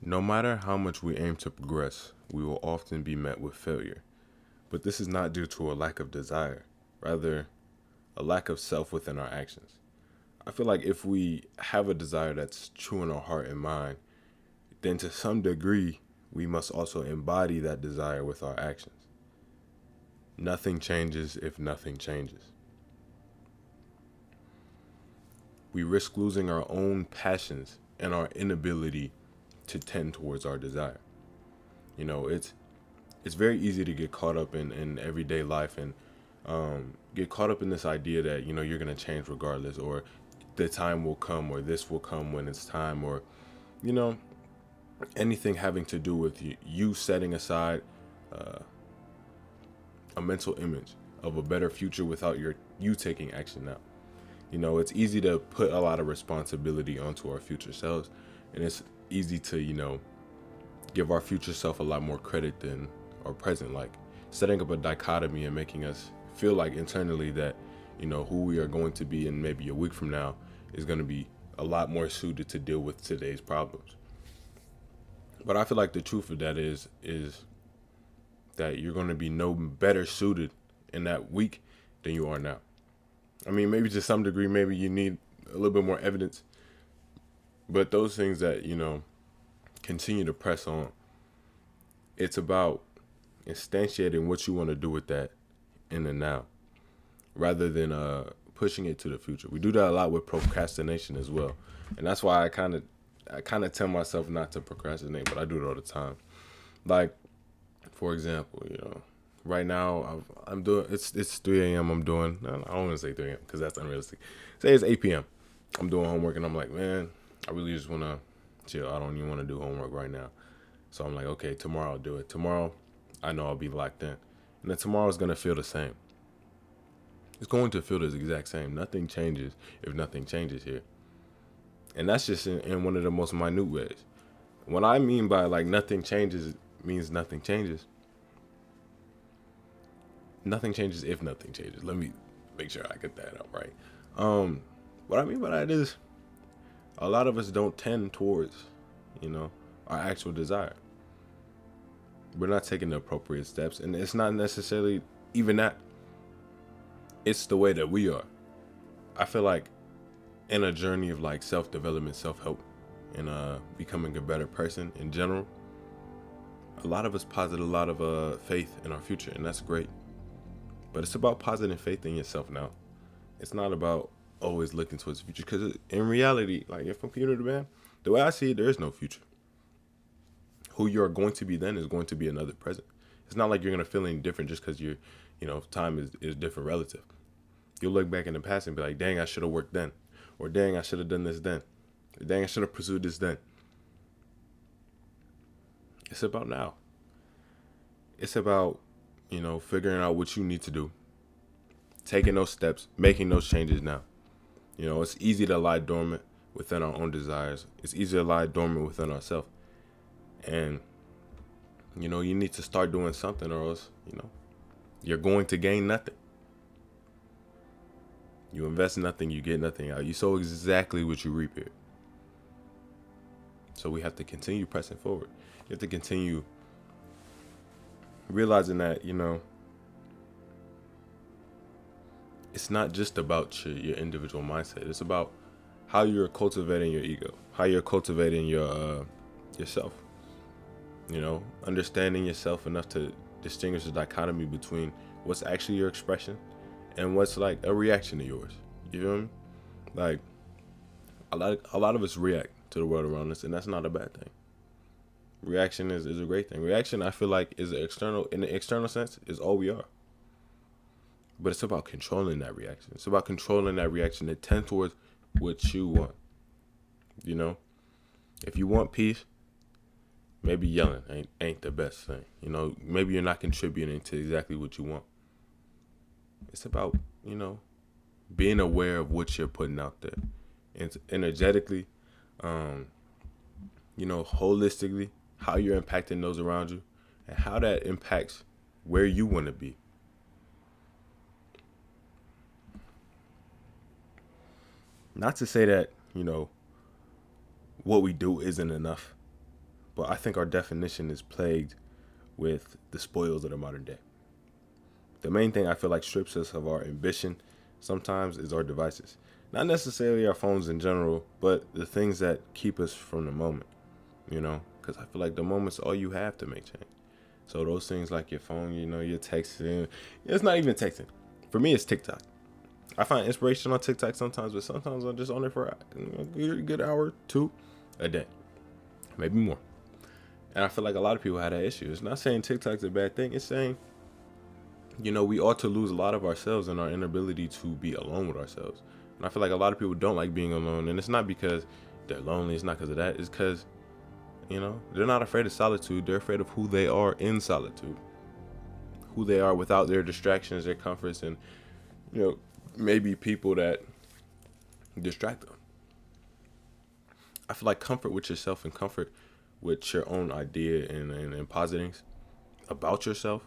No matter how much we aim to progress, we will often be met with failure. But this is not due to a lack of desire, rather, a lack of self within our actions. I feel like if we have a desire that's true in our heart and mind, then to some degree, we must also embody that desire with our actions. Nothing changes if nothing changes. We risk losing our own passions and our inability to tend towards our desire. You know, it's very easy to get caught up in everyday life and get caught up in this idea that you're gonna change regardless, or the time will come, or this will come when it's time, or you know anything having to do with you setting aside a mental image of a better future without you taking action now. It's easy to put a lot of responsibility onto our future selves, and it's easy to give our future self a lot more credit than our present, like setting up a dichotomy and making us feel like internally that who we are going to be in maybe a week from now is going to be a lot more suited to deal with today's problems. But I feel like the truth of that is that you're going to be no better suited in that week than you are now. I mean, maybe to some degree, maybe you need a little bit more evidence, but those things that continue to press on. It's about instantiating what you want to do with that in the now, rather than pushing it to the future. We do that a lot with procrastination as well, and that's why I kind of tell myself not to procrastinate, but I do it all the time. Like, for example, right now I'm doing it's 3 a.m. I'm doing. I don't want to say 3 a.m. because that's unrealistic. Say it's 8 p.m. I'm doing homework and I'm like, man, I really just want to chill. I don't even want to do homework right now. So I'm like, okay, tomorrow I'll do it. Tomorrow, I know I'll be locked in, and then tomorrow's gonna feel the same. It's going to feel the exact same. Nothing changes if nothing changes here, and that's just in one of the most minute ways. What I mean by like nothing changes means nothing changes. Nothing changes if nothing changes. Let me make sure I get that out right. Um, what I mean by that is a lot of us don't tend towards, you know, our actual desire. We're not taking the appropriate steps, and it's not necessarily even that. It's the way that we are. I feel like in a journey of like self development, self help, and becoming a better person in general, a lot of us posit a lot of faith in our future, and that's great. But it's about positive faith in yourself now. It's not about always looking towards the future, because in reality, like if I'm computer to man, the way I see it, there is no future. Who you are going to be then is going to be another present. It's not like you're gonna feel any different just because time is different relative. You'll look back in the past and be like, dang, I should have worked then, or dang, I should have done this then, or dang, I should have pursued this then. It's about now. It's about figuring out what you need to do, taking those steps, making those changes now. It's easy to lie dormant within our own desires. It's easy to lie dormant within ourselves. And, you need to start doing something, or else, you're going to gain nothing. You invest nothing, you get nothing out. You sow exactly what you reap here. So we have to continue pressing forward. You have to continue realizing that, it's not just about your individual mindset. It's about how you're cultivating your ego, how you're cultivating yourself. Understanding yourself enough to distinguish the dichotomy between what's actually your expression and what's like a reaction to yours. You feel me? Like a lot of us react to the world around us, and that's not a bad thing. Reaction is a great thing. Reaction, I feel like, is in the external sense, is all we are. But it's about controlling that reaction. It's about controlling that reaction to tend towards what you want. You know, if you want peace, maybe yelling ain't the best thing. Maybe you're not contributing to exactly what you want. It's about being aware of what you're putting out there, and energetically, holistically, how you're impacting those around you, and how that impacts where you want to be. Not to say that what we do isn't enough, But I think our definition is plagued with the spoils of the modern day. The main thing I feel like strips us of our ambition sometimes is our devices. Not necessarily our phones in general, but the things that keep us from the moment, Because I feel like the moment's all you have to make change. So those things like your phone, you're texting. It's not even texting. For me, it's TikTok. I find inspiration on TikTok sometimes, but sometimes I'm just on it for a good hour, 2 a day, maybe more. And I feel like a lot of people have that issue. It's not saying TikTok's a bad thing. It's saying, we ought to lose a lot of ourselves and our inability to be alone with ourselves. And I feel like a lot of people don't like being alone. And it's not because they're lonely. It's not because of that. It's because, they're not afraid of solitude. They're afraid of who they are in solitude. Who they are without their distractions, their comforts, and, maybe people that distract them. I feel like comfort with yourself and comfort with your own idea and positings about yourself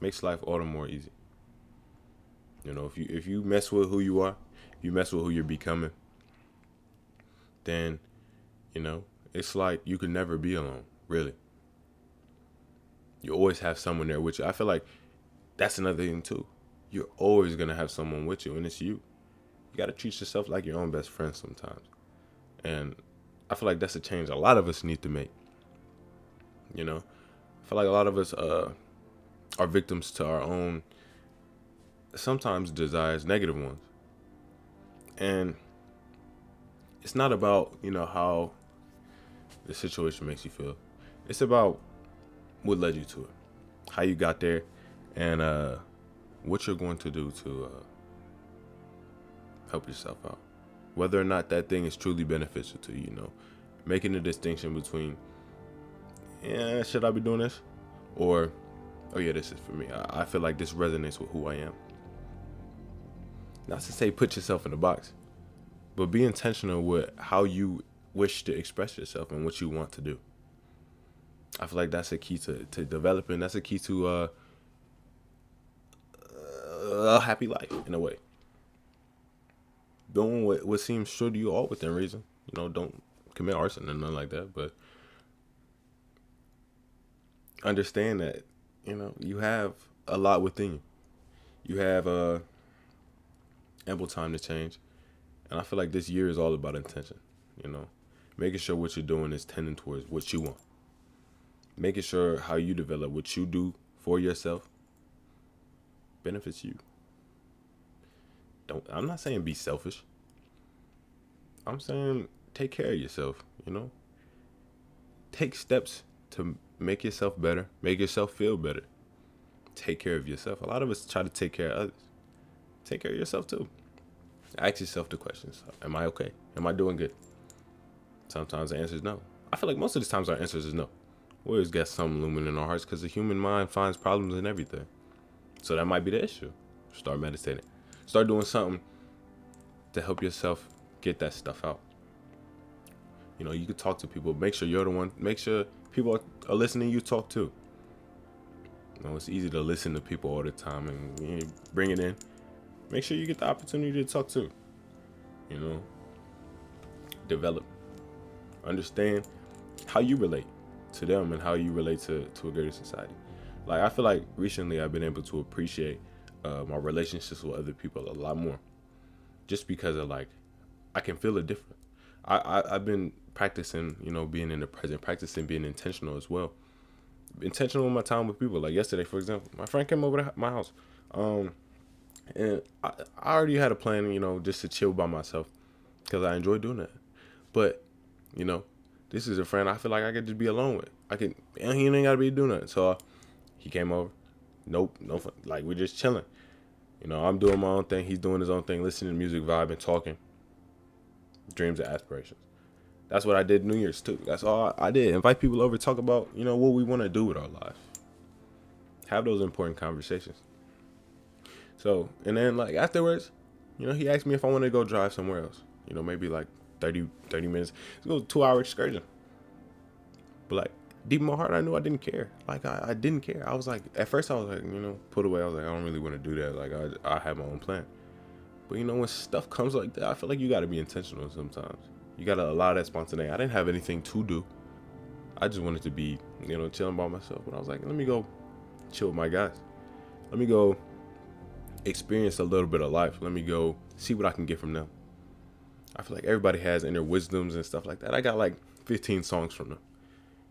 makes life all the more easy. If you mess with who you are, if you mess with who you're becoming, then, it's like you can never be alone, really. You always have someone there with you. I feel like that's another thing too. You're always going to have someone with you, and it's you. You got to treat yourself like your own best friend sometimes. And I feel like that's a change a lot of us need to make. I feel like a lot of us are victims to our own, sometimes desires, negative ones. And it's not about, how the situation makes you feel. It's about what led you to it, how you got there, and what you're going to do to help yourself out. Whether or not that thing is truly beneficial to you, making a distinction between, should I be doing this? Or, oh yeah, this is for me. I feel like this resonates with who I am. Not to say put yourself in a box, but be intentional with how you wish to express yourself and what you want to do. I feel like that's a key to developing. That's a key to a happy life, in a way. Doing what seems true to you, all within reason. Don't commit arson and nothing like that. But understand that, you have a lot within you. You have ample time to change. And I feel like this year is all about intention, making sure what you're doing is tending towards what you want. Making sure how you develop what you do for yourself benefits you. I'm not saying be selfish. I'm saying take care of yourself, Take steps to make yourself better, make yourself feel better. Take care of yourself. A lot of us try to take care of others. Take care of yourself too. Ask yourself the questions. Am I okay? Am I doing good? Sometimes the answer is no. I feel like most of the times our answer is no. We always got something looming in our hearts because the human mind finds problems in everything. So that might be the issue. Start meditating. Start doing something to help yourself get that stuff out. You could talk to people. Make sure you're the one. Make sure people are listening. You talk too. It's easy to listen to people all the time and bring it in. Make sure you get the opportunity to talk too. Develop. Understand how you relate to them and how you relate to a greater society. Like, I feel like recently I've been able to appreciate my relationships with other people a lot more. Just because of, I can feel it different. I've been practicing, being in the present, practicing being intentional as well. Intentional with my time with people. Like yesterday, for example, my friend came over to my house. And I already had a plan, just to chill by myself because I enjoy doing that. But, this is a friend I feel like I could just be alone with. And he ain't got to be doing that. So he came over. Nope, no fun. We're just chilling. I'm doing my own thing. He's doing his own thing, listening to music, vibing, talking. Dreams and aspirations. That's what I did New Year's too. That's all I did. Invite people over, talk about, what we want to do with our lives. Have those important conversations. So, and then afterwards, he asked me if I wanted to go drive somewhere else. Maybe 30 minutes. Let's go 2-hour excursion. But deep in my heart, I knew I didn't care. I didn't care. I was at first I was put away. I was I don't really want to do that. I have my own plan. But when stuff comes like that, I feel like you got to be intentional sometimes. You got to allow that spontaneity. I didn't have anything to do. I just wanted to be, chilling by myself. But I was like, let me go chill with my guys. Let me go experience a little bit of life. Let me go see what I can get from them. I feel like everybody has inner wisdoms and stuff like that. I got like 15 songs from them.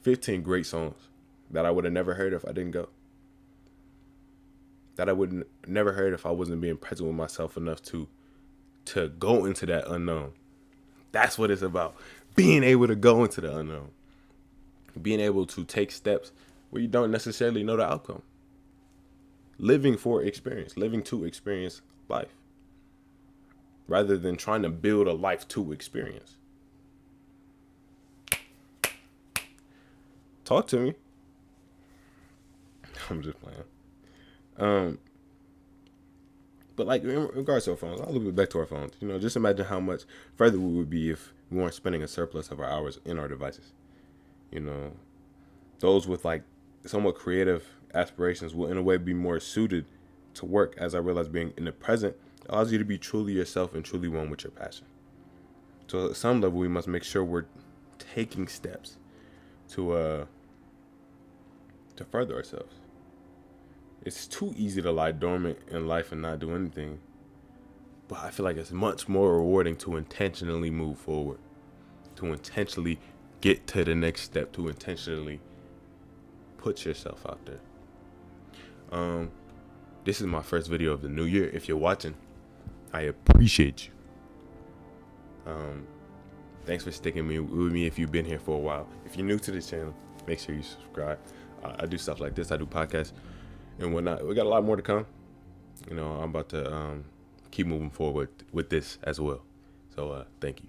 15 great songs that I would have never heard if I didn't go. That I would never heard if I wasn't being present with myself enough to go into that unknown. That's what it's about. Being able to go into the unknown. Being able to take steps where you don't necessarily know the outcome. Living for experience. Living to experience life. Rather than trying to build a life to experience. Talk to me. I'm just playing. But like in regards to our phones, I'll loop it back to our phones. Just imagine how much further we would be if we weren't spending a surplus of our hours in our devices. Those with like somewhat creative aspirations will in a way be more suited to work, as I realize being in the present allows you to be truly yourself and truly one with your passion. So at some level, we must make sure we're taking steps to further ourselves. It's too easy to lie dormant in life and not do anything. But I feel like it's much more rewarding to intentionally move forward, to intentionally get to the next step, to intentionally put yourself out there. This is my first video of the new year. If you're watching, I appreciate you. Thanks for sticking with me if you've been here for a while. If you're new to this channel, make sure you subscribe. I do stuff like this. I do podcasts and whatnot. We got a lot more to come. I'm about to keep moving forward with this as well. So thank you.